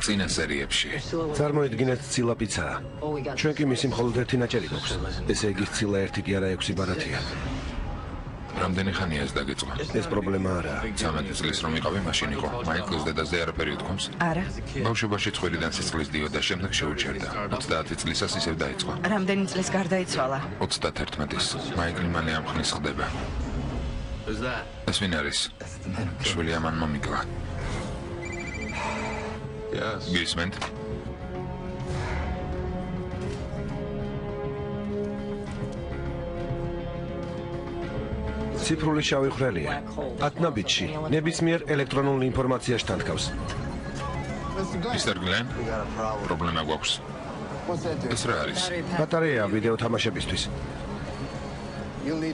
წინა სერიებში. წარმოიდგინეთ ცილა პიცაა. ჩვენ კი მისი მხოლოდ ერთი ნაჭერი გვაქვს. ესე იგი ცილა ერთი კი არა 6 ბარათია. რამდენი ხანია ეს დაგიწყო? ეს პრობლემა არაა. 13 წლის რომ იყავი მაშინ იყო. მაიკლს დედაზე არაფერი უთქვამს? არა. ბავშვობაში ცხვირიდან სისხლის დიოდა, შემდეგ შეუჩერდა. 30 წლისას ისევ დაიწყო. რამდენი წლის გარდაიცვალა? 31-ის. მაიკლი მალე ამ ხნის ხდება. ეს ვინ არის? შვილი ამან მომიკლა. გისმენთ? ციფრული შავი ხვრელია. ატნაბიტში ნებისმიერ ელექტრონულ ინფორმაციაში თანთქავს. მისტერ გლენ? პრობლემა გვაქვს. ეს რა არის? ბატარეა ვიდეო თამაშებისთვის.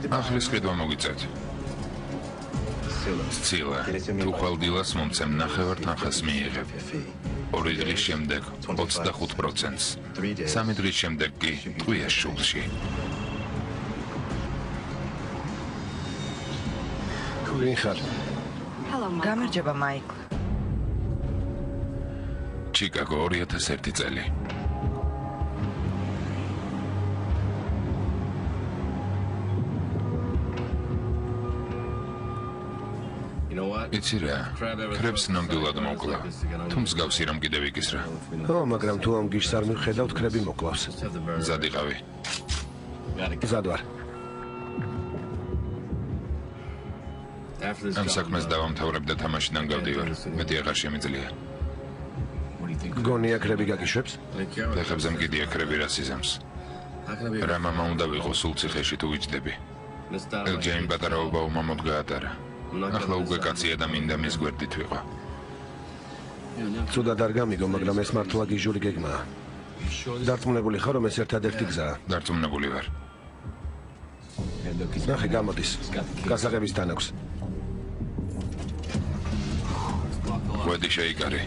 ახლის ყიდვა მოგიწევთ. ცილა. თუ ხვალდილას მომცემ ნახევარ თანხას მიიღებ. 2 დღის შემდეგ 25%-ს. 3 დღის შემდეგ კი ტყვიას შულში. ვინ ხარ? გამარჯობა მაიკლ. ჩიკაგო 2001 წელი. იცი რა, კრებს ნამდვილად მოკლა. თუ მსგავსი რამ კიდევ იკისრა. ო, მაგრამ თუ ამ გიშს არ მიხედავთ, კრები მოკლავს. მზად იყავი. მზად ვარ. ამ საქმეს დავამთავრებ და თამაშიდან გავდივარ. მეტი აღარ შემიძლია. გონია კრები გაგიშვებს? ფეხებზე მკიდია კრები რას იზამს. რა მამა უნდა ვიყო სულ ციხეში თუ ვიჯდები. ელჯეიმ პატარაობა უმამოდ გაატარა. ახლა უკვე კაცია და მინდა მის გვერდით ვიყო. ცუდად არ გამიგო, მაგრამ ეს მართლა გიჟური გეგმაა. დარწმუნებული ხარ, რომ ეს ერთადერთი გზაა? დარწმუნებული ვარ. ნახე, გამოდის. გასაღების თან აქვს. ყვედი შეიკარე.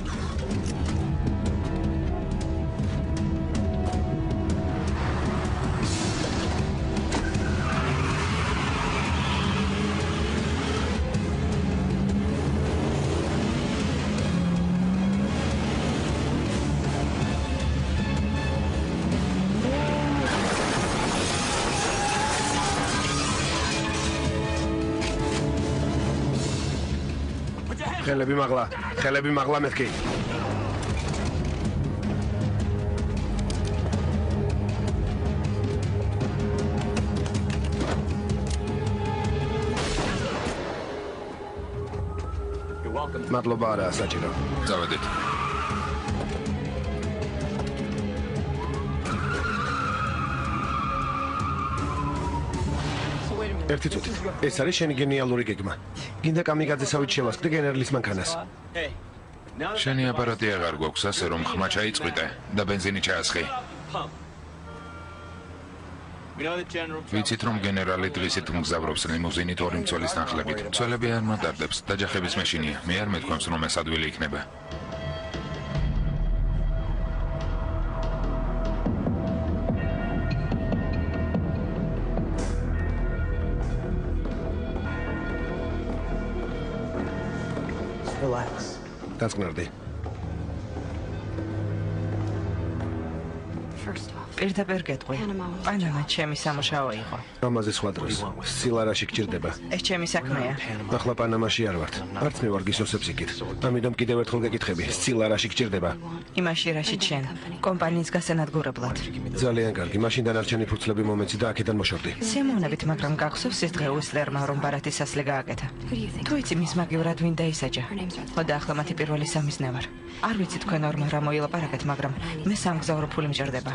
ხელები მაღლა მეთქი. მადლობა არა საჭირო. წავედით. ერთი წუთი. ეს არის შენი გენიალური გეგმა. გინდა კამიკაძესავით შევასკდე გენერლის მანქანას. შენი აპარატი აღარ გვაქვს, ასე რომ ხმა ჩაიწყვიტე და ბენზინი ჩაასხი. ვიცით რომ გენერალი დღისით მგზავრობს ლიმუზინით 2 მცველის ნახლებით. მცველები არ მატარდებს, დაჯახების მეშინია. მე არ მეთქვამს რომ ეს ადვილი იქნება. დასკვნარდი. პირდაპირ გეტყვი. პანამა ჩემი სამუშაო იყო. ამაზე სხვა დროს. სილარაში გჭირდება. ეს ჩემი საქმეა. ახლა პანამაში არ ვართ. არც მე ვარ გისოსებს იქით. ამიტომ კიდევ ერთხელ გეკითხები. სილარაში გჭირდება. იმაში რაში ჩვენ კომპანიის გასანადგურებლად. ძალიან კარგი. მაშინ დანარჩენი ფურცლები მომეცი და აქედან მოშორდი. სიამოვნებით, მაგრამ გახსოვს ეს დღე უისლერმა რომ ბარათის სასლე გააკეთა. თუ იცი მის მაგივრად ვინ დაისაჯა. ხო და ახლა მათი პირველი სამიზნე ვარ. არ ვიცი თქვენ ორმა რა მოილაპარაკეთ, მაგრამ მე სამგზავრო ფული მჭირდება.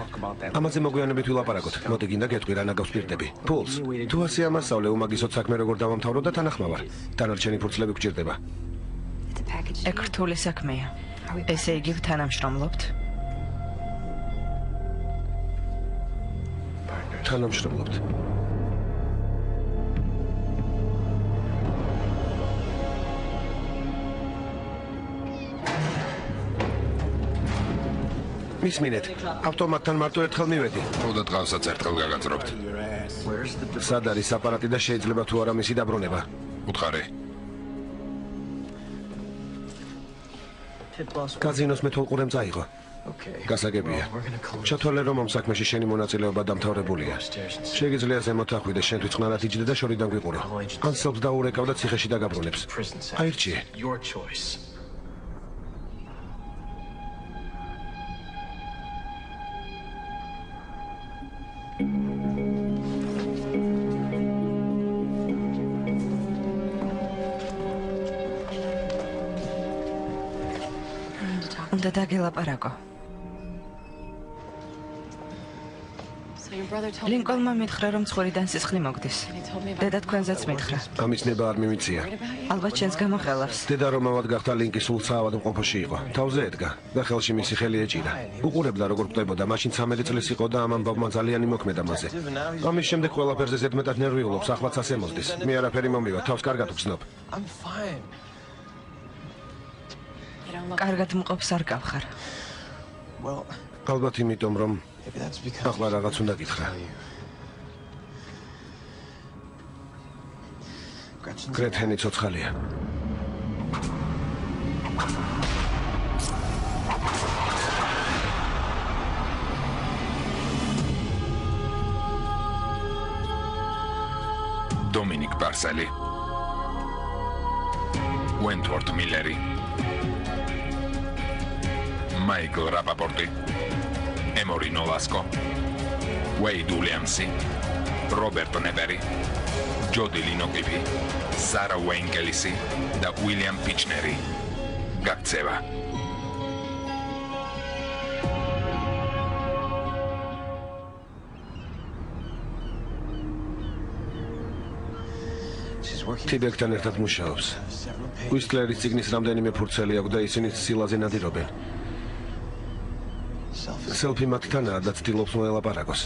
ამაზე მოგვიანებით ვილაპარაკოთ. მოდი გინდა გეტყვი რა ნაგავს პირდები. ფულს. თუ ასე ამასწავლე უმაგისოდ საქმე როგორ დავამთავრო და თანახმავარ. დანარჩენი ფურცლები გჭირდება. ეგ რთული საქმეა. ესე იგი თანამშრომლობთ? თანამშრომლობთ. მისმინეთ, ავტომატთან მარტო ერთხელ მივედი. და დღასაც ერთხელ გაგაძრობთ. სად არის აპარატი და შეიძლება თუ არა მისი დაბრუნება? უთხარი. კაზინოს მეთვალყურემ წაიღო. გასაგებია. ჩათვალე რომ ამ საქმეში შენი მონაწილეობა დამთავრებულია. შეგიძლია ზემოთ ახვიდე, შენ თვითმხნარად იჯდე და შორიდან გვიყურო. ან სელს დაურეკავ და ციხეში დაგაბრუნებს. აირჩიე. უნდა დაგელაპარაკო. ლინკოლნმა მითხრა, რომ ცხვირიდან სისხლი მოგდის. დედა თქვენზეც მითხრა. ამის ნება არ მიმიცია. ალბათ შენს გამოხელავს. დედა რომ ავად გახდა ლინკი სულ საავადმყოფოში იყო. თავზე ედგა და ხელში მისი ხელი ეჭირა. უყურებდა როგორ ყვდებოდა, მაშინ 13 წლის იყო და ამ ამბავმა ძალიან იმოქმედა მასზე. ამის შემდეგ ყველაფერზე ზედმეტად ნერვიულობს, ახლაც ასე მოსდის. მე არაფერი მომივა, თავს კარგად ვგზნობ. კარგად მყოფს არ გავხარ. ალბათ იმიტომ რომ ახლა რაღაც უნდა გითხრა. გრეთენი ცოცხალია. დომინიკ ბარსელი, ვენტვორთ მილერი, მაიკლ რაპაპორტი, ემორი ნოლასკო, ვეიდ უილიამსი, რობერტ ნებერი, ჯოდი ლინოკიპი, სარა უეინკელისი და უილიამ პიჩნერი. გაქცევა. თიბეკთან ერთად მუშაობს. უისტლერის წიგნის რამდენიმე ფურცელი აქვს და ისინი სილაზე ნადირობენ. სელფი მათთანაა და ცდილობს მოელაპარაკოს.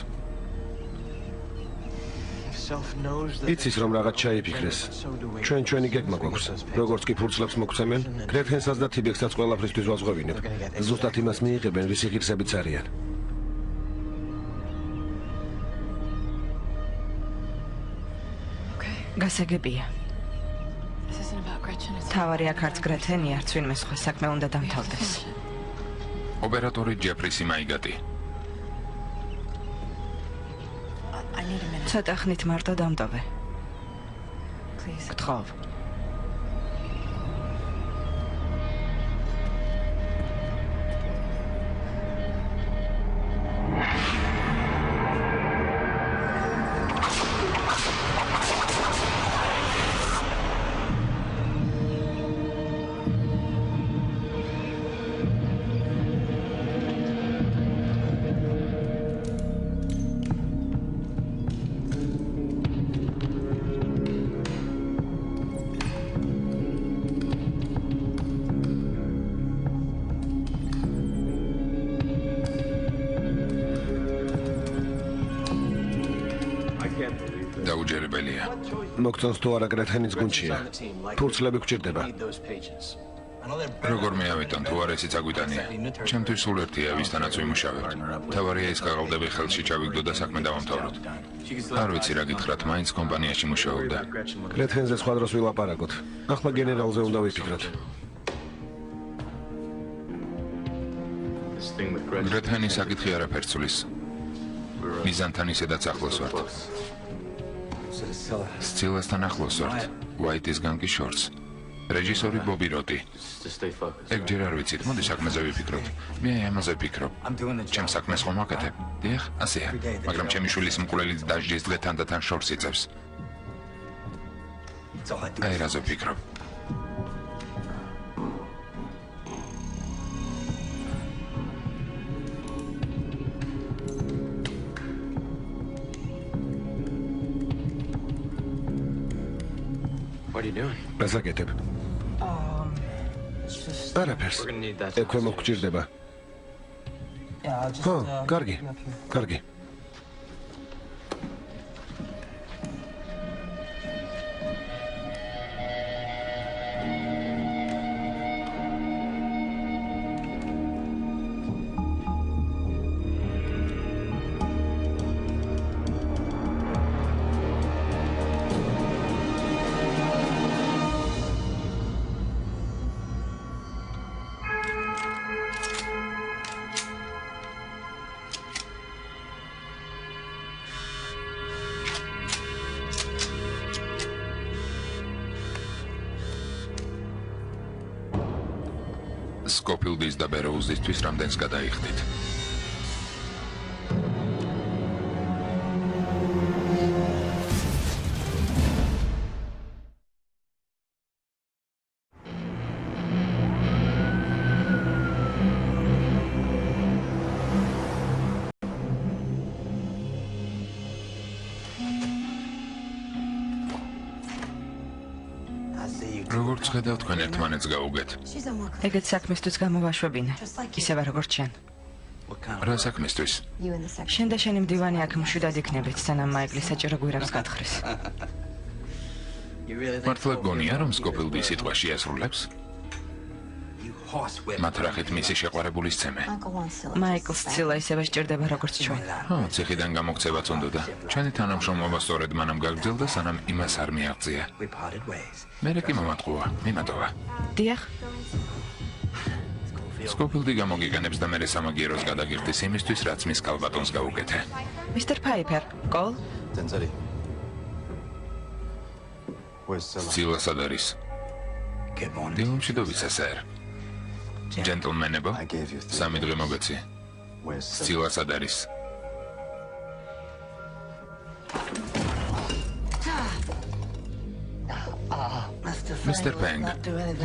იცის რომ რაღაც ჩაიფიქრეს. ჩვენი გეგმა გვაქვს. როგორც კი ფურცლებს მოგცემენ, გრეთენსაც და თიბეკსაც ყველაფრისთვის ვაზღვევინებ. ზუსტად იმას მიიღებენ, რის ღირსებიც არიან. გასაგებია. თავარი აქ არც გრეთენი, არც ვინმე სხვა საქმე უნდა დამთავრდეს. ოპერატორი ჯეფრისი მაიგატი. ცოტა ხნით მარტო დამტოვე. გთხოვ. დაუჯერებელია. მოგწონს თუ არა გრეთენის გუნდშია. ფურცლები გვჭირდება. როგორ მეავიტან თუ არა ისიც აგვიტანია. ჩემთვის სულ ერთია ვისთანაც ვიმუშავებთ. თავარია ის კაღალდები ხელში ჩავიგდო და საქმე დავამთავროთ. არ ვიცი რა გითხრათ, მაინც კომპანიაში მუშაობდა. გრეთენზე სხვა დროს ვილაპარაკოთ. ახლა გენერალზე უნდა ვიფიქროთ. გრეთენი საკითხი არაფერს ცulis. მიზანთან ისედაც ახლოს ვართ. სცილასთან ახლოს ვართ. უაიტისგან კი შორს. რეჟისორი ბობი როტი. ეგ ჯერ არ ვიცით, მოდი საქმეზე ვიფიქროთ. მე ამაზე ვფიქრობ. ჩემ საქმეს ხომ ვაკეთებ? დიახ, ასეა. მაგრამ ჩემი შვილის მკვლელი დაჟჯის დღე თანდათან შორს იწევს. აი რაზე ვფიქრობ. გასაკეთებ. არაფერს. ექვე მოგჭირდება. ხო, კარგი. კარგი. სკოფილდის და ბეროუზისთვის რამდენს გადაიხდით? როგორც ხედავ, თქვენ ერთმანეთს გაუგეთ. ეგეთ საქმისთვის გამოვაშვებინე. ისევე როგორც შენ. რა საქმისთვის? შენ და შენი მდივანი აქ მშვიდად იქნებით, სანამ მაიკლი საჭირო გვირაბს გათხრის. მართლა გონია, რომ სკოფილდი სიტყვა შეასრულებს? მათ რახეთ მისი შეყვარებული სცემე? მაიკლს ცილა ისევე სჭირდება, როგორც ჩვენ. ციხიდან გამოგცევაც უნდოდა. ჩვენი თანამშრომლობა სწორედ მანამ გაგრძელდა, სანამ იმას არ მიაღწია. მერე კი მომატყუა, მიმატოვა. დიახ. სკოფილდი გამოგიგანებს და მერე სამაგიეროს გადაგიხდის იმისთვის, რაც მის კალბატონს გაუკეთე. მისტერ ფაიფერ, კოლ? ცილა სად არის? დილომშვიდობისა, სერ. ჯენტლმენებო, სამი დღე მოგეცი. ცილა სად არის? მისტერ პენგ,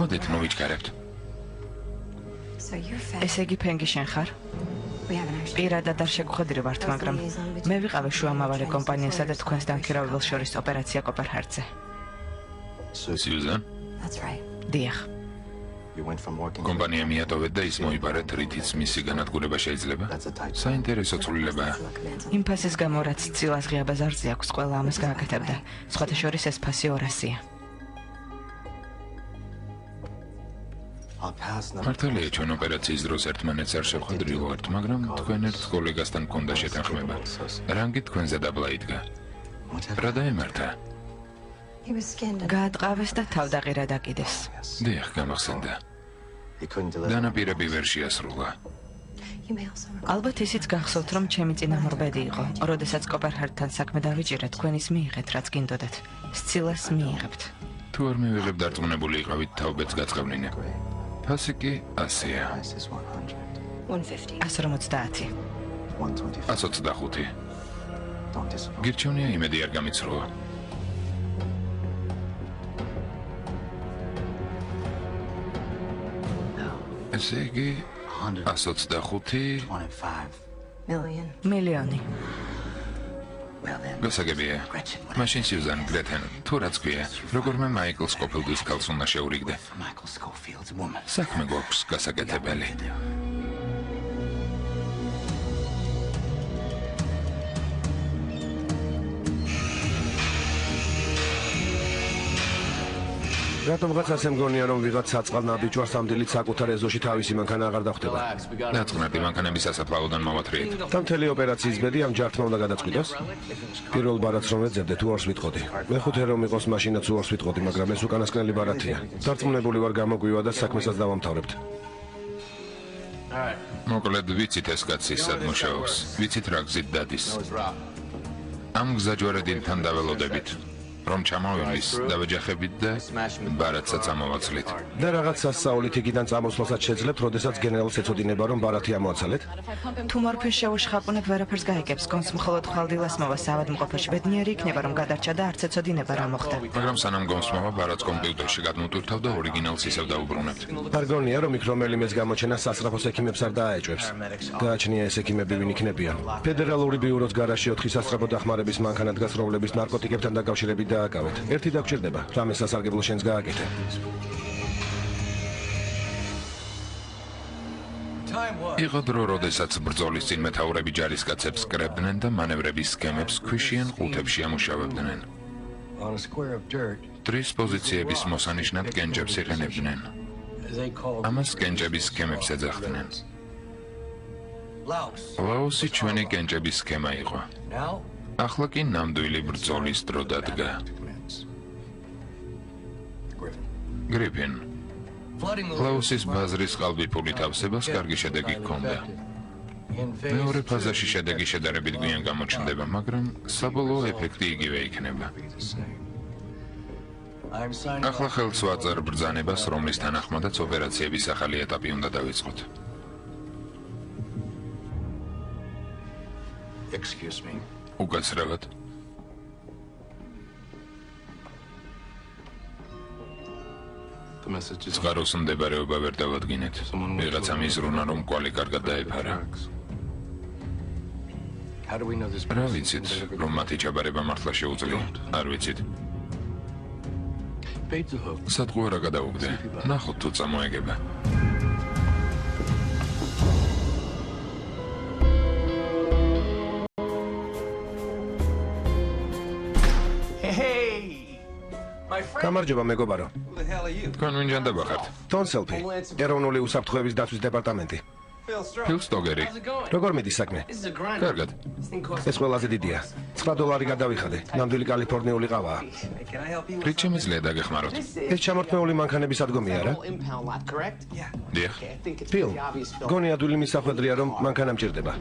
მოდით მოვიჩქარებთ. ესე იგი ფენგი შენ ხარ? პირადად არ შეგხვედრი ვართ, მაგრამ მე ვიყავი შუამავალი კომპანიასა და თქვენს დამქირავებელს შორის ოპერაცია კოპერჰარდზე. სიუზან? დიახ. კომპანია მიატოვეთ და ის მოიპარეთ, რითიც მისი განადგურება შეიძლება? საინტერესო ცვლილებაა. იმ ფასის გამო, რაც ცილას ღია ბაზარზე აქვს, ყველა ამას გააკეთებდა. სხვათა შორის ეს ფასი 200-ია. მართალია, ჩვენ ოპერაციის დროს ერთმანეთს არ შევხვედრილვართ, მაგრამ თქვენ ერთ კოლეგასთან გქონდა შეთანხმება. რანგი თქვენზე დაბლა იდგა? რა დაემართა? გაატყავეს და თავდაღირა დაკიდეს. დიახ, გამახსენდა. დანაპირები ვერ შეასრულა. ალბათ ისიც გახსოვთ, რომ ჩემი წინამორბედი იყო. როდესაც კოპერჰარდთან საქმე დავიჭირე, თქვენ ის მიიღეთ, რაც გინდოდათ. სცილას მიიღებთ. თუ არ მივიღებ დარწმუნებული იყავით, თაობებს გაწყევნინე. ფასი კი 100-ია. 150. 125. გირჩევნია იმედი არ გამიცროა. ესე იგი 125 მილიონი. გასაგებია. მაშინ სიუზან, გრეთენ, თუ რაც ქვია, როგორმე მაიკლ სკოფილდის ქალს უნდა შეურიგდე. საქმე გვაქვს გასაკეთებელი. რატომღაც ასე მგონია, რომ ვიღაც საწყალ ნაბიჯვარს ამდილით საკუთარ ეზოში თავისი მანქანა აღარ დახვდება. დაწყნარდი მანქანების სასაფლაოდან მოვათრიეთ. და მთელი ოპერაციის ბედი ამ ჯართმა უნდა გადაწყვიტოს? პირველ ბარათს რომ ეძებდე, თუ არს ვიტყოდი. მეხუთე რომ იყოს მაშინაც უარს ვიტყოდი, მაგრამ ეს უკანასკნელი ბარათია. დარწმუნებული ვარ გამოგვივა და საქმესაც დავამთავრებთ. მოკლედ ვიცით ეს კაცი სად მუშაობს. ვიცით რა გზით დადის. ამ გზაჯვარედინთან დაველოდებით. რომ ჩამოვიდეს, დავეჯახებით და ბარათსაც ამოვაცლით. და რაღაც სასწაულით იქიდან წამოსვლასაც შეძლებთ, როდესაც გენერალს ეწოდინება, რომ ბარათი ამოაცალეთ? თუ მორფინს შევუშხაპუნებ, ვერაფერს გაიგებს. გონს მხოლოდ ხვალდილას მოვა საავადმყოფოში. ბედნიერი იქნება, რომ გადარჩა და არც ეწოდინება რა მოხდა. მაგრამ სანამ გონს მოვა, ბარათს კომპიუტერში გადმოვტვირთავ და ორიგინალს ისევ დაუბრუნებთ. არ გონია, რომ იქ რომელიმეც გამოჩენა სასწრაფოს ექიმებს არ დააეჭვებს. გააჩნია ეს ექიმები ვინ იქნებიან. ფედერალური ბიუროს გარაჟში 4 სასწრაფო დახმარების მანქანა დგას, რომლების ნარკოტიკებთან დაკავშირებით დააკავეთ. ერთი დაგჭირდება, რამე სასარგებლო შენს გააკეთე. იყო დრო, როდესაც ბრძოლის წინ მეთაურები ჯარისკაცებს კრებდნენ და მანევრების სქემებს ქვიშიან ყუთებში ამუშავებდნენ. ტრის პოზიციების მოსანიშნად კენჭებს იყენებდნენ. ამას კენჭების სქემებს ეძახდნენ. ლაოსი ჩვენი კენჭების სქემა იყო. ახლა კი ნამდვილი ბრძოლის დრო დადგა. გრიფინ. ლაოსის ბაზრის ყალბიფული თავსებას კარგი შედეგი ჰქონდა. მეორე ფაზაში შედეგი შედარებით გვიან გამოჩნდება, მაგრამ საბოლოო ეფექტი იგივე იქნება. ახლა ხელს ვაწერ ბრძანებას, რომლის თანახმადაც ოპერაციების ახალი ეტაპი უნდა დავიწყოთ. უკაცრავად. წყაროს მდებარეობა ვერ დავადგინეთ. ვიღაცამ იზრუნა, რომ კვალი კარგად დაეფარა. რა ვიცით, რომ მათი ჩაბარება მართლა შეუძლია? არ ვიცით. სადგო არა გადაუგდე. ნახოთ თუ წამოეგება. გამარჯობა მეგობარო. თქვენ ვინ ჯანდება ხართ? ტონსელფი, ეროვნული უსაფრთხოების დაცვის დეპარტამენტი. ფილ სტოგერი. როგორ მიდის საქმე? კარგად. ეს ყველაზე დიდია. $9 გადავიხადე. ნამდვილი კალიფორნიული ყავაა. რით შემიძლია დაგეხმაროთ? ეს ჩამორთმეული მანქანების ადგომია რა? დიახ. ფილ, გონი ადვილი მისახვედრია რომ მანქანა მჭირდება.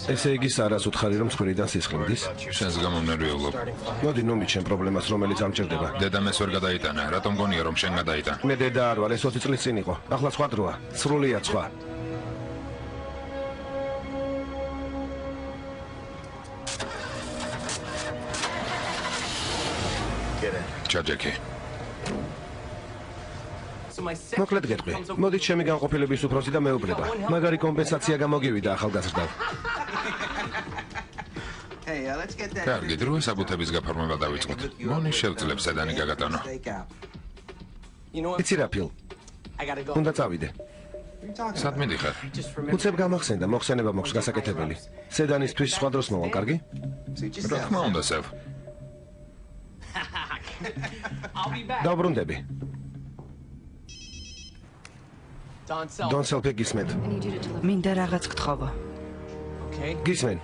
ესე იგი სარას უთხარი რომ ცხრიდან სისხლდის? შენს გამო ნერვიულობ. მოდი ნუ მიჩენ პრობლემას რომელიც ამჭირდება. დედამ ეს ვერ გადაიტანა. რატომ გონია რომ შენ გადაიტან? მე დედა არ ვარ, ეს 20 წლის წინ იყო. ახლა სხვა დროა. სრულიად სხვა. ჩაჯექი. მოკლედ გეტყვი. მოდით ჩემი განყოფილების უფროსი და მეუბნება. მაგარი კომპენსაცია გამოგივიდა ახალგაზრდამ. კარგი, დროა საბუთების გაფორმება დავიწყოთ. მონი შევძლებ სედანი გაგატანო. იცი რა ფილ? უნდა წავიდე. სად მიდიხარ? უცებ გამახსენდა, მოხსენება მოქვს გასაკეთებელი. სედანისთვის სხვა დროს მოვალ, კარგი? რა თქმა უნდა, სევ. დავბრუნდები. დონსელფი გისმენთ. მინდა რაღაც გთხოვო. გისმენ.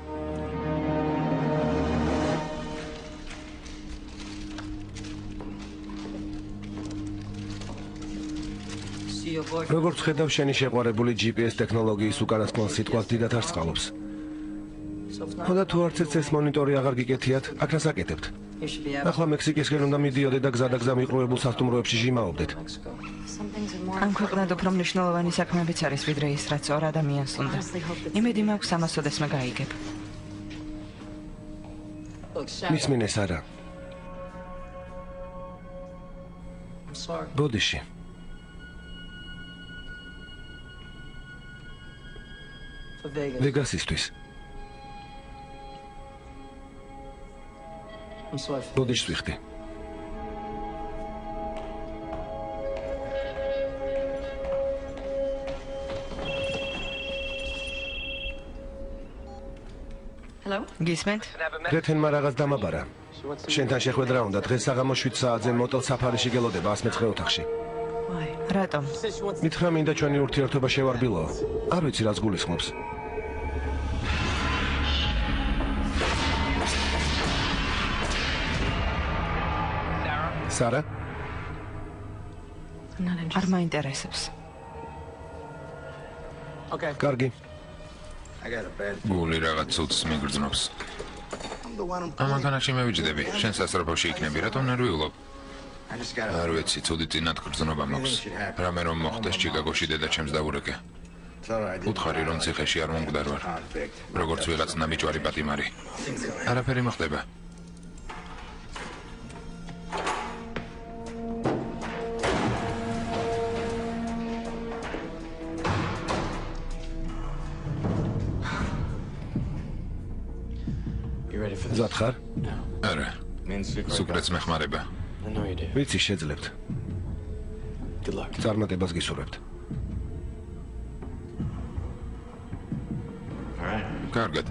როგორც ხედავ შენი შეყვარებული GPS ტექნოლოგიის უკანასკნელ სიტყვას დიდად არ სწყალობს. ხოდა თუ არც ეს მონიტორი აღარ გიკეთიათ, აქ რას აკეთებთ? ახლა მექსიკისკენ უნდა მიდიოდეთ და გზადაგზა მიყრუებულ სასტუმროებში ჟიმაობდეთ. ამ ქვეყნად უფრო მნიშვნელოვანი საქმეებიც არის ვიდრე ის, რაც ორ ადამიანს უნდა. იმედი მაქვს ამას ოდესმე გაიგებ. მისმინე სარა. ბოდიში. ვეგასისთვის. ბოდიშს ვიხდი. გისმენთ? გრეთენმა რაღაც დამაბარა. შენთან შეხვედრა უნდა დღეს საღამოს 7 საათზე მოტელ საფარიში გელოდება 100 ოთახში. რატომ? მითხრა მინდა ჩვენი ურთიერთობა შევარბილო. არ ვიცი რაც გულისხმობს. სარა? არ მაინტერესებს. კარგი. გული რაღაც ცუდს მიგრძნობს. ამანქანაში მევიჯდები. შენ სასწრაფოში იქნები, რატომ ნერვიულობ? არ ვიცი, ცუდი წინათ გრძნობა მაქვს. რამე რომ მოხდეს ჩიკაგოში დედა ჩემს დაურეკე. უთხარი რომ ციხეში არ მომკვდარ ვარ. როგორც ვიღაც ნაბიჯვარი პატიმარი. არაფერი მოხდება. მზად ხარ? არა. სუკრეთს მეხმარება. ვიცი შეძლებთ. წარმატებას გისურვებთ. კარგად.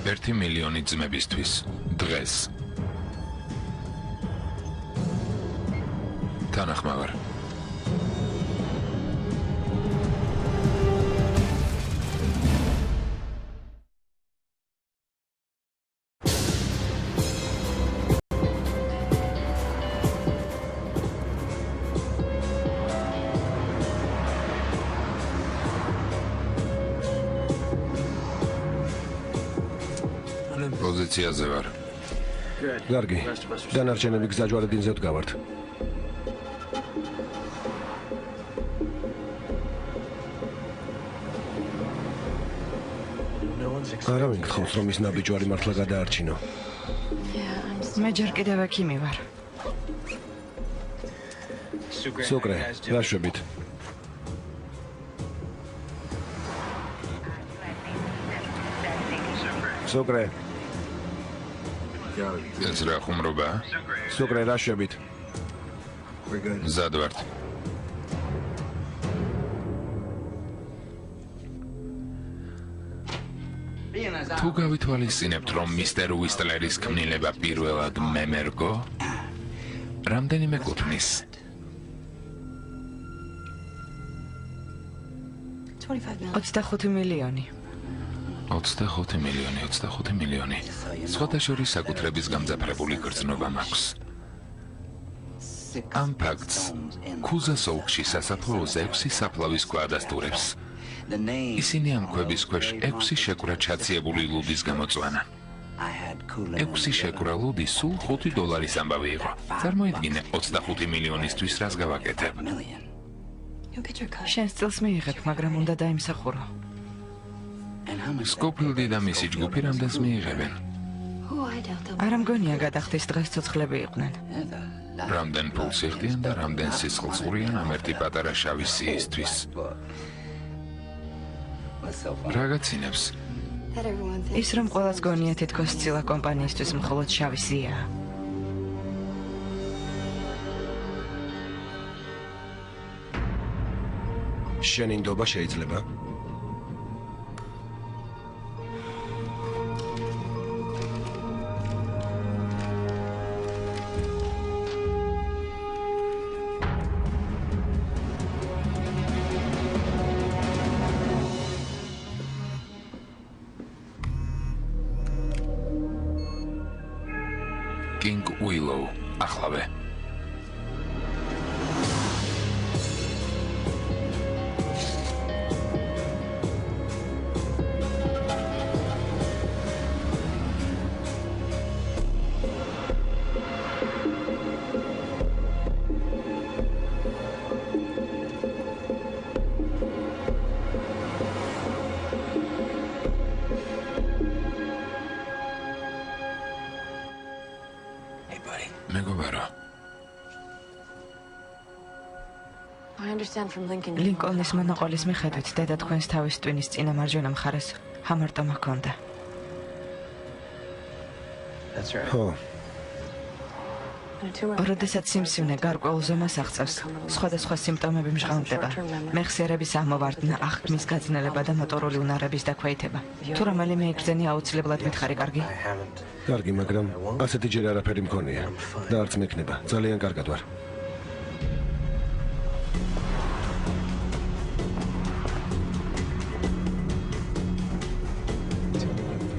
1 მილიონი ძმებისთვის დღეს. თანახმოვარ. პოზიციაზე ვარ. კარგი. დანარჩენები გზაჯვარედინზე ვდგავართ. არავინ გთხოვს რომ ის ნაბიჯვარი მართლა გადაარჩინო. მე ჯერ კიდევ ექიმი ვარ. სუკრე, რა შვებით? სუკრე, ეს რა ხუმრობა? სუკრე, რა შვებით? მზად ვართ. თუ გავითვალისწინებთ, რომ მისტერ უისტლერის ქმნილება პირველად მე მერგო, რამდენიმე კუთვნის? 25 მილიონი. 25 მილიონი. სხვადასხვა საკუთრების გამძაფრებული გრძნობა მაქვს. ამ ფაქტს ქუზას ოლქში სასაფლაოზე 6 საფლავის ქვა ადასტურებს. ისინი ამ ქვების ქვეშ 6 შეკვრა ჩაციებული ლუდის გამოწვანა. 6 შეკვრა ლუდი სულ $5 ამბავი იყო. წარმოიდგინე 25 მილიონისთვის რას გავაკეთებ. შენს წილს მიიღებ, მაგრამ უნდა დაიმსახურო. სკოფილდი და მისი ჯგუფი რამდენს მიიღებენ? არა მგონია გადახდის დღეს ცოცხლები იყვნენ. რამდენ ფულს იხდიან და რამდენ სისხლს ყურიან ამ ერთი პატარა შავი სიისთვის. რა გაცინებს? ის რომ ყველას გონია თითქოს ცილა კომპანიისთვის მხოლოდ შავი სიაა. შენი ნდობა შეიძლება? King Willow, ახლავე. მეგობარო, ლინკოლნის მონაყოლის მიხედვით დედა თქვენს თავის ტვინის წინა მარჯვენა მხარეს ჰამარტომა ჰქონდა. ხო. როდესაც სიმსივნე გარკვეულ ზომას აღწევს, სხვადასხვა სიმპტომები მჟღავნდება. მეხსიერების ამოვარდნა, აღქმის გაძნელება და მოტორული უნარების დაქვეითება. თუ რომელიმე იგრძენი აუცილებლად მითხარი, კარგი? კარგი, მაგრამ ასეთი ჯერ არაფერი მქონია და არც მექნება. ძალიან კარგად ვარ.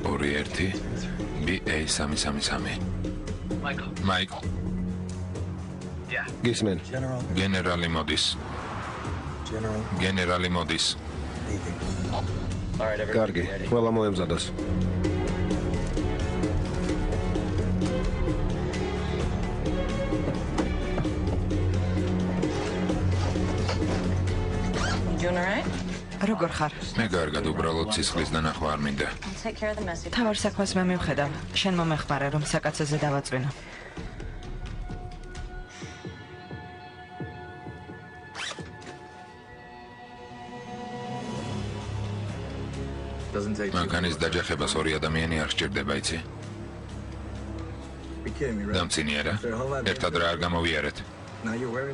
ორი ერთი BA333. Michael. გისმენ. გენერალი მოდის. კარგი, ყველა მოემზადოს. როგორ ხარ? მე კარგად, უბრალოდ სისხლის დანახვა არ მინდა. თავარ საქმეს მე მივხედავ. შენ მომეხმარე, რომ საკაცოზე დავაწვინო. მანქანის დაჯახებას ორი ადამიანი არ სჭირდება, იცი? დამცინიერა? ერთად რა არ გამოვიარეთ?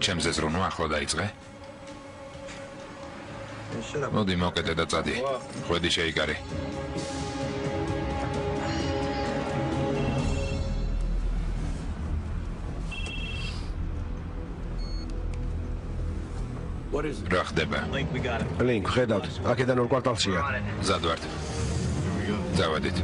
ჩემზე ზრუნვა ახლო დაიწყე? მოდი, მოკეთე და წადი. ხვედი შეიკარე. რა ხდება? ლინკ, ხედავთ, აქედან 2 კვარტალშია. მზად ვართ. წავედით.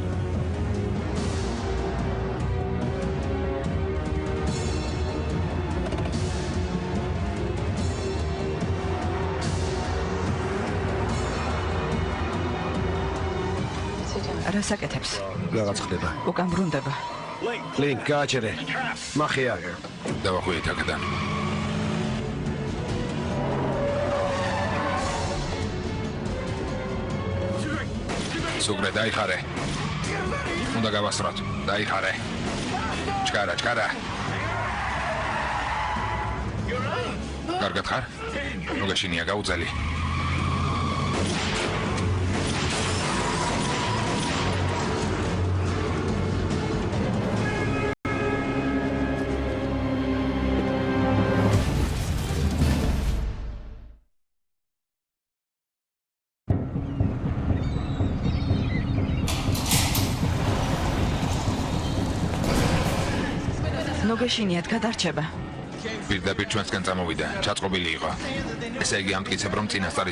რასაკეთებს? რაღაც ხდება. უკან ბრუნდება. ლინკ, გააჩერე. მახია. დავახვიეთ აქედან. სუგრე, დაიხარე. უნდა გავასწროთ. დაიხარე. ჩკარა. კარგად ხარ? მოგეშინია გაუძელი. ნოგეშინიათ გადარჩება. პირდაპირ ჩვენსკენ წამოვიდა. ჩაწყობილი იყო. ესე იგი ამტკიცებ რომ წინასწარ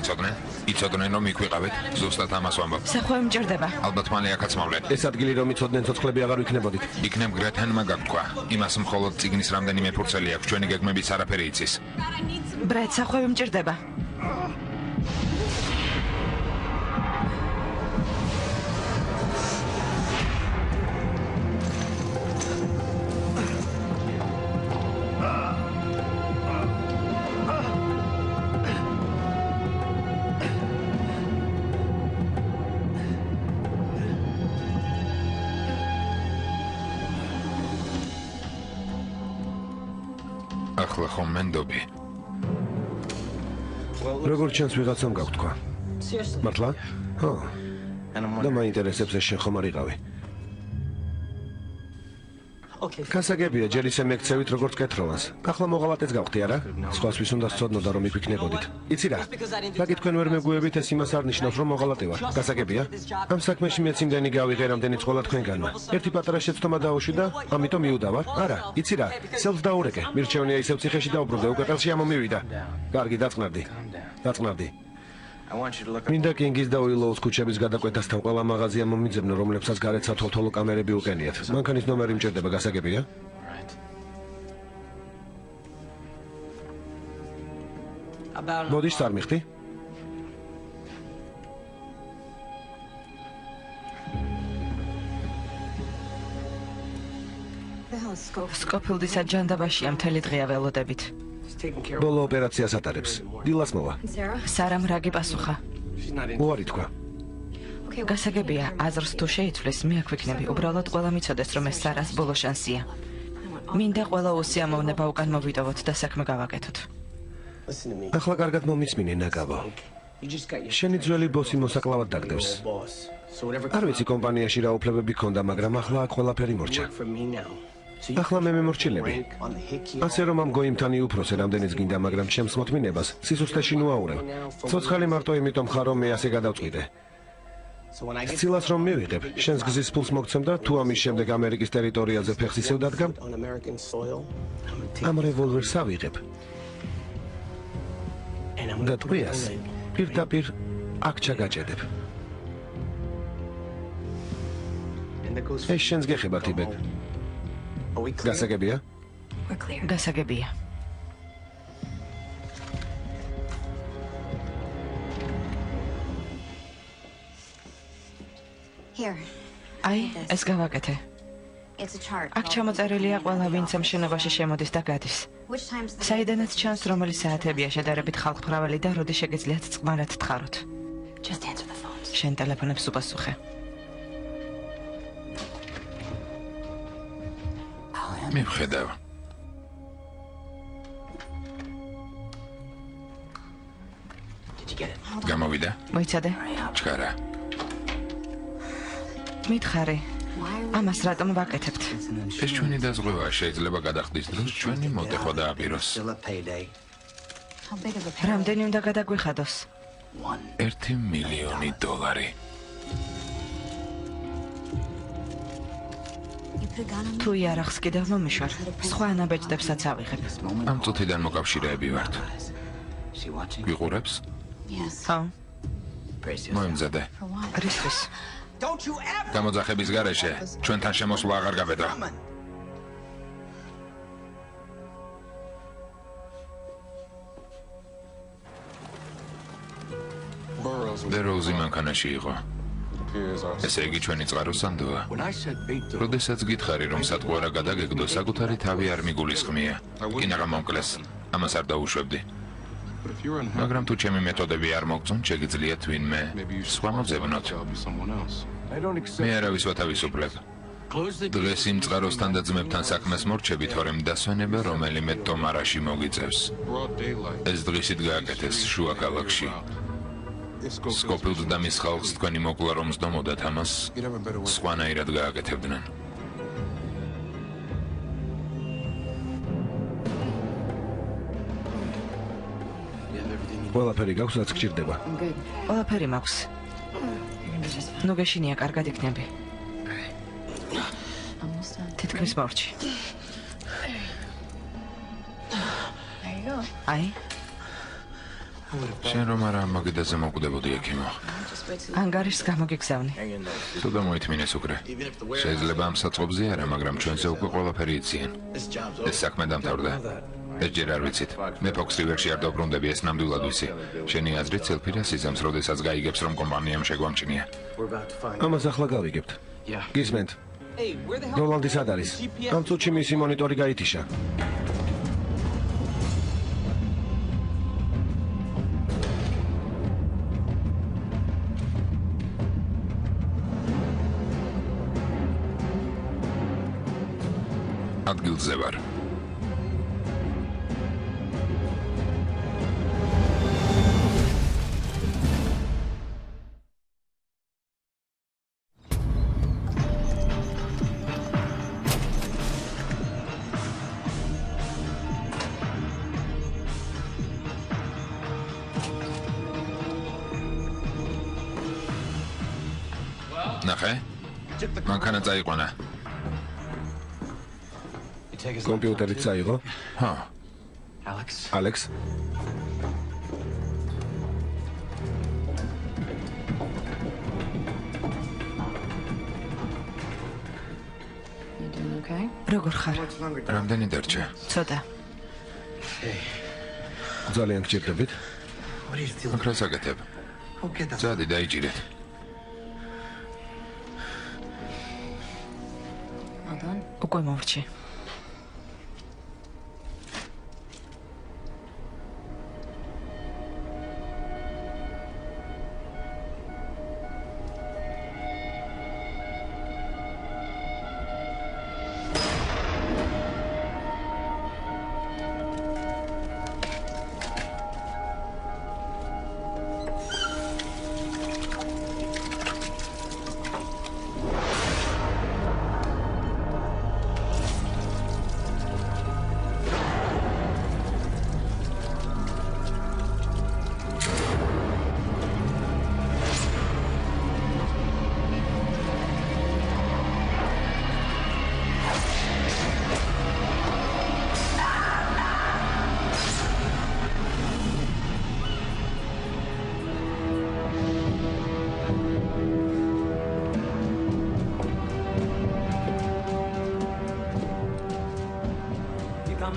იცოდნენ რომ იქვიყავით. ზუსტად ამას ვამბობ. სახვევი მჭირდება. ალბათ მალე აქაც მოვლენ. ეს ადგილი რომ იცოდნენ ცოცხლები აღარ ვიქნებოდით. იქნებ გრეთენმა გაგთქვა. იმას მხოლოდ წიგნის რამდენიმე ფურცელი აქვს. ჩვენი გეგმების არაფერი იცის. ბრედ, სახვევი მჭირდება. ახლა ხომ მენდობი. როგორც ჩანს ვიღაცამ გაგთქვა. მართლა? ხო. და მაინტერესებს ეს შენ ხომ არ იყავი? გასაგებია, ჯერ ისე მეკცევით როგორც კეთროვანს. ახლა მოღალატეც გავხდი არა? სხვას ვის უნდა სწოდნოდა რომ იქვიქნებოდით. იცი რა? რაკი თქვენ ვერ მეგუებით ეს იმას არ ნიშნავს რომ მოღალატე ვარ. გასაგებია? ამ საქმეში მეც იმდენი გავიღე რამდენიც ყველა თქვენგანმა. ერთი პატარა შეცდომა დაუშვი და ამიტომ მიუდავარ? არა, იცი რა? სელს დაურეკე. მირჩევნია ისევ ციხეში დაუბრუნდე, უკვე ყელში ამომივიდა. კარგი, დაწყნარდი. მინდა კინგის და უილოუს ქუჩების გადაკვეთასთან ყველა მაღაზია მომიძებნო, რომლებსაც გარეთ სათვალთვალო კამერები უკენიათ. მანქანის ნომერი მჭირდება, გასაგებია? ბოდიშს არ მიხდი? სკოფილდის აჯანდაბაშია მთელი დღეა ველოდებით. ბოლო ოპერაციას ატარებს. დილას მოვა. სარამ რაგი პასუხა. უარი თქვა. გასაგებია, აზრს თუ შეიცვლის, მე აქ ვიქნები. უბრალოდ ყველა მიცოდეს, რომ ეს სარას ბოლო შანსია. მინდა ყველა უსიამოვნება უკან მოვიტოვოთ და საქმე გავაკეთოთ. ახლა კარგად მომისმინე, ნაგავო. შენი ძველი ბოსი მოსაკლავად დაგდევს. არ ვიცი კომპანიაში რა უფლებები ქონდა, მაგრამ ახლა აქ ყველაფერი მორჩა. ახლა მე მემორჩილები. ასე რომ ამ გოიმთან იუფროსე რამდენიც გინდა, მაგრამ ჩემს მოთმინებას სისუსტეში ნუაურებ. ცოცხალი მარტო იმიტომ ხარ, რომ მე ასე გადავწყვიტე. ცილას რომ მივიღებ, შენს გზის ფულს მოგცემ და თუ ამის შემდეგ ამერიკის ტერიტორიაზე ფეხს ისევ დადგამ, ამ რევოლვერს ავიღებ. და ტყვიას პირდაპირ აქ ჩაგაჭედებ. ეს შენს გეხება, ტიბეტ. გასაგებია? გასაგებია. აი, ეს გავაკეთე. აქ ჩამოწერილია ყველა, ვინც ამ შენობაში შემოდის და გადის. საიდანაც ჩანს, რომელი საათებია შედარებით ხალხმრავალი და როდი შეგეძლიათ წყმარად თხაროთ. შენ ტელეფონებს უპასუხე. მივხედავ. გამოვიდა? მოიცადე? ჩქარა. მითხარი. ამას რატომ ვაკეთებთ? ეს ჩვენი დაზღვევაა, შეიძლება გადახდის დროს ჩვენი მოტეხვა დააპიროს. რამდენი უნდა გადაგვიხადოს? $1 მილიონი. თუ იარაღს კიდევ მომიშვარ, სხვა ანაბეჭდებსაც ავიღებ. ამ წუთიდან მოკავშირეები ვართ. გვიყურებს? ხო, მოემზადე. რისთვის? გამოძახების გარეშე ჩვენთან შემოსვლა აღარ გაბედო. ბეროუზი მანქანაში იყო. ესე იგი ჩვენი წყარო სანდოა. როდესაც გითხარი რომ სატყუ არა გადაგეგდო, საკუთარი თავი არ მიგულისხმია. კინაღა მომკლეს. ამას არ დაუშვებდი. მაგრამ თუ ჩემი მეთოდები არ მოგწონთ, შეგიძლია თვინმე სხვა მოძებნოთ. მე არავის ვათავისუფლებ. დღეს იმ წყაროსთან და ძმებთან საქმეს მორჩები, თორემ დასვენება რომელიმე ტომარაში მოგიწევს. ეს დღისით გააკეთეს შუა ქალაქში. სკოპილდ და მის ხალხს თქვენი მოკლა რომ სდომოდათ ამას სხვანაირად გააკეთებდნენ. ყველაფერი გაქვს, რაც გჭირდება. ყველაფერი მაქვს. ნუ გეშინია, კარგად იქნები. თითქმის მორჩი. აი, შენ რომ არა მაგიდაზე მოკვდებოდი ექიმო. ანგარიშს გამოგიგზავნი. თუ გამოითმინეს უკრე. შეიძლება ამ საწყობზე არა, მაგრამ ჩვენზე უკვე ყველაფერი იციან. ეს საქმე დამთავრდა. ეს ჯერ არ ვიცით. მე ფოქს რივერში არ დავბრუნდები, ეს ნამდვილად ვიცი. შენი აზრით სელფირას იზამს, როდესაც გაიგებს რომ კომპანიამ შეგვამჩნია. ამას ახლა გავიგებთ. გისმენთ? როლანდი სად არის? ამ წუთში მისი მონიტორი გაითიშა. ადგილზე ვარ. ნახე? მანქანა წაიყვანა. კომპიუტერით წაიღო? ჰა. ალექს? როგორ ხარ? რამდენი დარჩა? ცოტა. ძალიან გჭირდებით? აქ რას აკეთებ? წადი დაიჭირეთ. უკვე მოვრჩი.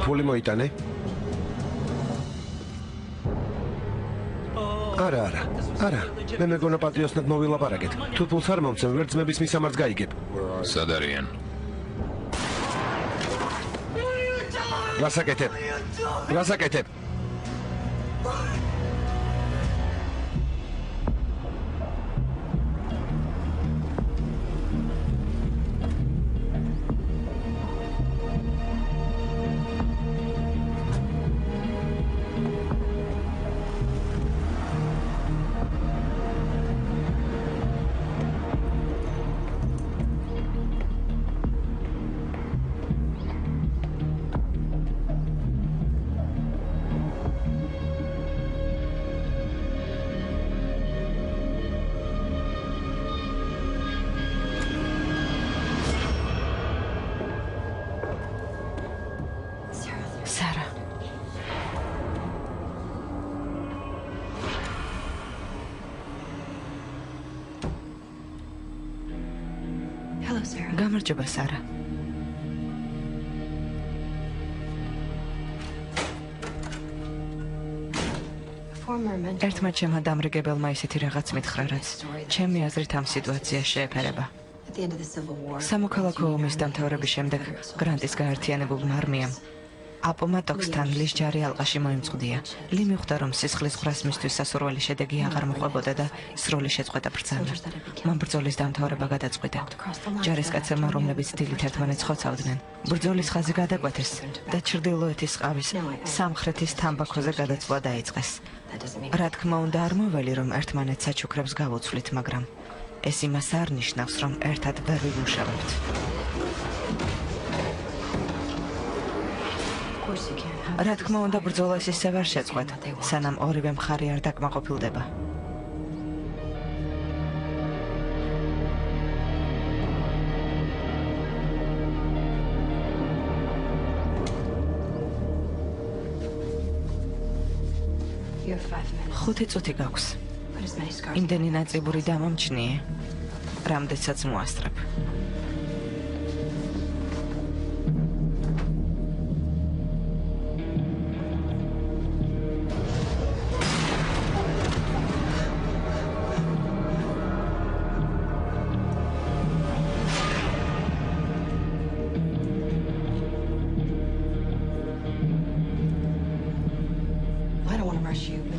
ფული მოიტანე? არა. მე მეგონა პატრიოტად მოვილაპარაკეთ. თუ ფულს არ მომცემ, ვერ ძმების მისამართს გაიგებ. სად არიან? რას აკეთებ? გამარჯობა, სარა. ერთმა ჩემმა დამრიგებელმა ისეთი რაღაც მითხრა, რაც ჩემი აზრით ამ სიტუაციას შეეფერება. სამოქალაქო ომის დამთავრების შემდეგ გრანტის გაერთიანებულმა არმიამ აპომატოქსთან ლის ჯარი ალყაში მოიმწყვდია. ლი მიხვდა, რომ სისხლის ღრას მისთვის სასურველი შედეგი აღარ მოყვებოდა და სრული შეწყვეტა ბრძანა. მან ბრძოლის დამთავრება გადაწყვიტა. ჯარისკაცებმა, რომლებიც დილით ერთმანეთს ხოცავდნენ, ბრძოლის ხაზი გადაკვეთეს და ჩრდილოეთის ყავის სამხრეთის თამბაქოზე გადაცვლა დაიწყეს. რა თქმა უნდა, არ მოველი, რომ ერთმანეთს საჩუქრებს გავუცვლით, მაგრამ ეს იმას არ ნიშნავს, რომ ერთად ვერ ვიმუშავებთ. რა თქმა უნდა, ბრძოლას ისე ვერ შეწყვეტ, სანამ ორივე მხარე არ დაკმაყოფილდება. ხუთი წუთი გაქვს. იმდენი ნაწიბური დამამჩნიე, რამდენსაც მოასწრებ.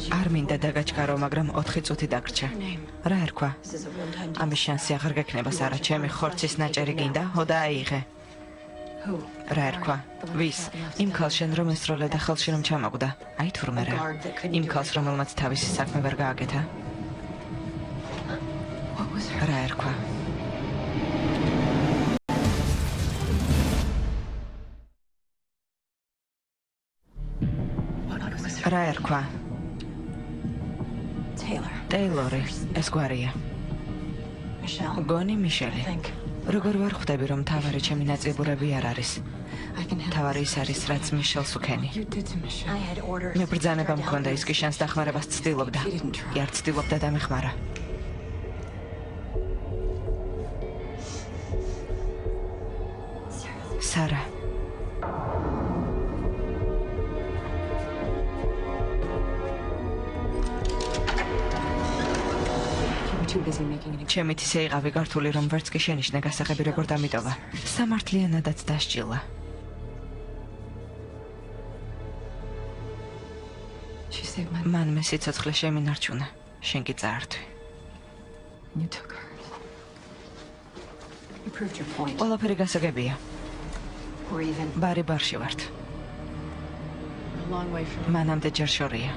არ მინდა დაგაჩქარო, მაგრამ 4 წუთი დაგრჩა. რა ერქვა? ამის შანსი აღარ გექნება, სარა, ჩემი ხორცის ნაჭერი გინდა, ჰოდა აიღე. რა ერქვა? ვის? იმ ქალს შენ რომ ესროლე და ხელში რომ ჩამაგდა. აი თურმე რა. იმ ქალს, რომელმაც თავისი საქმე ვერ გააკეთა. რა ერქვა? რა ერქვა? ტეილორი, ეს გვარია. გონი მიშელი. როგორ ვარ ხვდები, რომ თავარი ჩემი ნაწიბურები არ არის. თავარი ის არის, რაც მიშელს უქენი. მე ბრძანება მქონდა, ის კი შანს დახმარებას ცდილობდა. კი არ ცდილობდა დამეხმარა. სარა. ჩემით ისე იყავი გართული, რომ ვერც კი შენიშნე გასაღები როგორ დამიტოვა. სამართლიანადაც დასჭილა. მან მე სიცოცხლე შემინარჩუნა, შენ კი წაართვი. ყველაფერი გასაგებია. ბარი ბარში ვართ. მანამდე ჯერ შორია.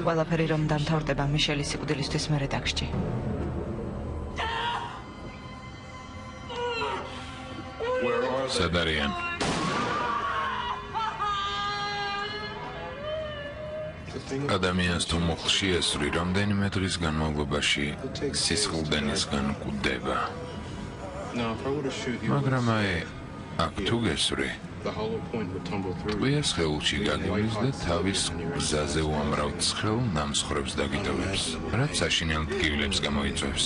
ყველაფერი რომ დამთავრდება, მიშელის სიკვდილისთვის მე რედაქში. სად არიან? ადამიანს თუ მოხში ესვრი, რამდენიმე დღის განმავლობაში სისხლდენისგან კვდება. მაგრამ აი, აქ თუ გესვრი, ტყვიას ხელში გაგივლის და თავის გზაზე უამრავ ცხელ ნამსხვრებს დაგიტოვებს, რაც საშინელ ტკივილებს გამოიწვევს.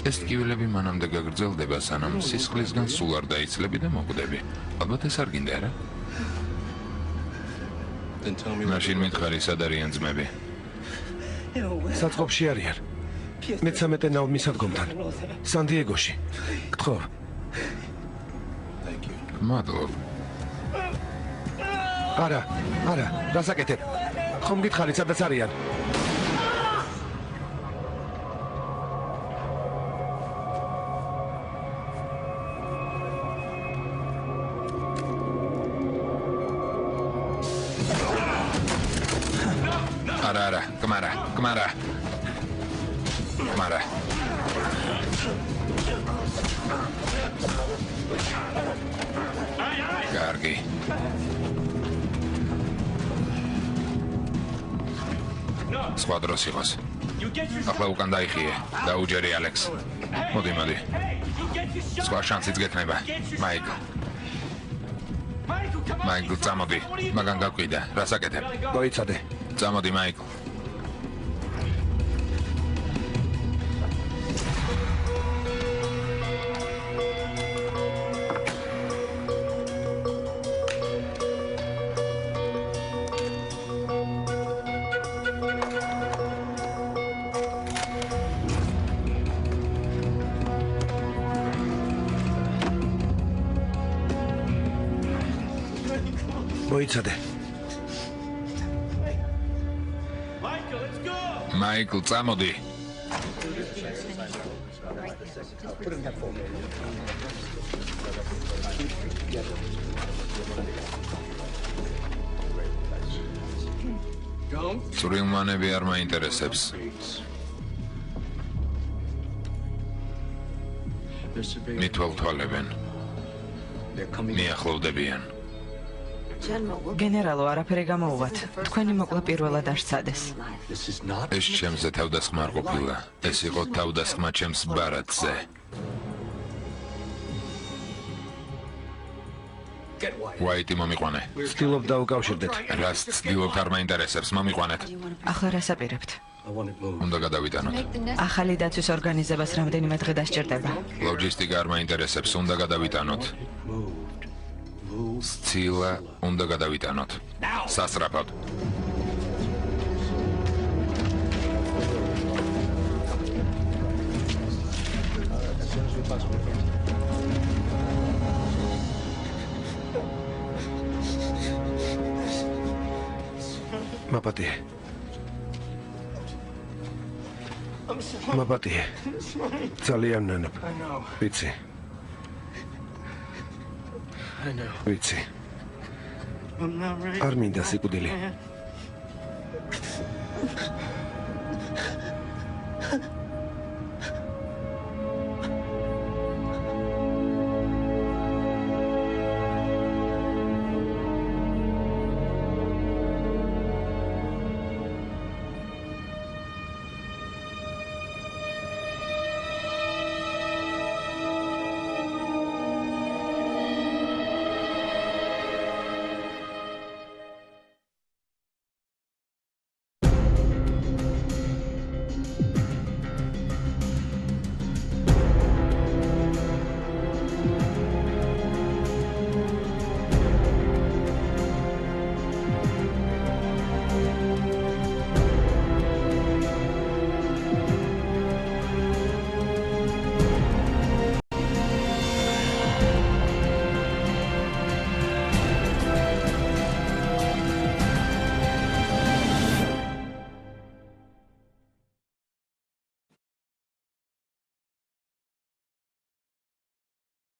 ეს ტკივილები მანამდე გაგრძელდება, სანამ სისხლისგან სულ არ დაიცლები და მოკვდები. ალბათ ეს არ გინდა რა? მაშინ მითხარი, სად არიან ძმები? საწყობში არიან. მე-13 ნავმისადგომთან, სან-დიეგოში. გთხოვ. მადლობ. არა, დასაკეთებ. ხომ გითხარით, სადაც არიან? არა, კმარა. კარგი. სხვა დროს იყოს. ახლა უკან დაიხიე, დაუჯერი ალექს. მოდი. სხვა შანსიც გექნება. მაიკლ, წამოდი. მაგან გაკვიდა. რას აკეთებ? მოიცადე. წამოდი, მაიკლ. მოიცადე. მაიკლ, წამოდი. წვრილმანები არ მაინტერესებს. მithვალთვალებენ. მიახლოვდებიან. გენერალო, არაფერი გამოუვათ. თქვენი მოკლა პირველად არ სცადეს. ეს ჩემზე თავდასხმა არ ყოფილა. ეს იყო თავდასხმა ჩემს ბარათზე. White მომიყვანე. ვცდილობ დავუკავშირდეთ. რას ცდილობთ არ მაინტერესებს, მომიყვანეთ. ახლა რას აპირებთ? უნდა გადავიტანოთ. ახალი დაცვის ორგანიზებას რამდენიმე დღე დასჭირდება. ლოჯისტიკა არ მაინტერესებს, უნდა გადავიტანოთ. სცილა უნდა გადავიტანოთ. სასწრაფოდ. მაპატი. მაპატი. ძალიან ნანებ. ვიცი. ვიცი. არ მინდა სიკვდილი.